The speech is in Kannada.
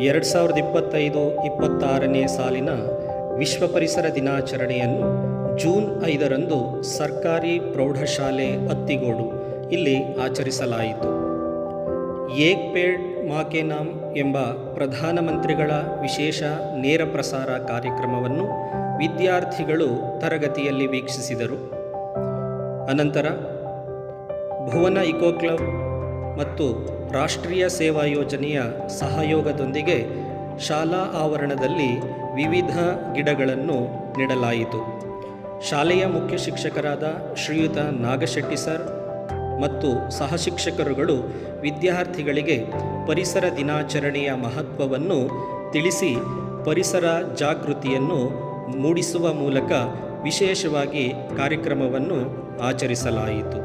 2025-26ನೇ ಸಾಲಿನ ವಿಶ್ವ ಪರಿಸರ ದಿನಾಚರಣೆಯನ್ನು ಜೂನ್ 5ರಂದು ಸರ್ಕಾರಿ ಪ್ರೌಢಶಾಲೆ ಅತ್ತಿಗೋಡು ಇಲ್ಲಿ ಆಚರಿಸಲಾಯಿತು. ಏಕ್ ಪೇಡ್ ಮಾ ಕೆ ನಾಮ್ ಎಂಬ ಪ್ರಧಾನಮಂತ್ರಿಗಳ ವಿಶೇಷ ನೇರ ಪ್ರಸಾರ ಕಾರ್ಯಕ್ರಮವನ್ನು ವಿದ್ಯಾರ್ಥಿಗಳು ತರಗತಿಯಲ್ಲಿ ವೀಕ್ಷಿಸಿದರು. ಅನಂತರ ಭುವನ ಇಕೋ ಕ್ಲಬ್ ಮತ್ತು ರಾಷ್ಟ್ರೀಯ ಸೇವಾ ಯೋಜನೆಯ ಸಹಯೋಗದೊಂದಿಗೆ ಶಾಲಾ ಆವರಣದಲ್ಲಿ ವಿವಿಧ ಗಿಡಗಳನ್ನು ನೆಡಲಾಯಿತು. ಶಾಲೆಯ ಮುಖ್ಯ ಶಿಕ್ಷಕರಾದ ಶ್ರೀಯುತ ನಾಗಶೆಟ್ಟಿ ಸರ್ ಮತ್ತು ಸಹಶಿಕ್ಷಕರುಗಳು ವಿದ್ಯಾರ್ಥಿಗಳಿಗೆ ಪರಿಸರ ದಿನಾಚರಣೆಯ ಮಹತ್ವವನ್ನು ತಿಳಿಸಿ ಪರಿಸರ ಜಾಗೃತಿಯನ್ನು ಮೂಡಿಸುವ ಮೂಲಕ ವಿಶೇಷವಾಗಿ ಕಾರ್ಯಕ್ರಮವನ್ನು ಆಚರಿಸಲಾಯಿತು.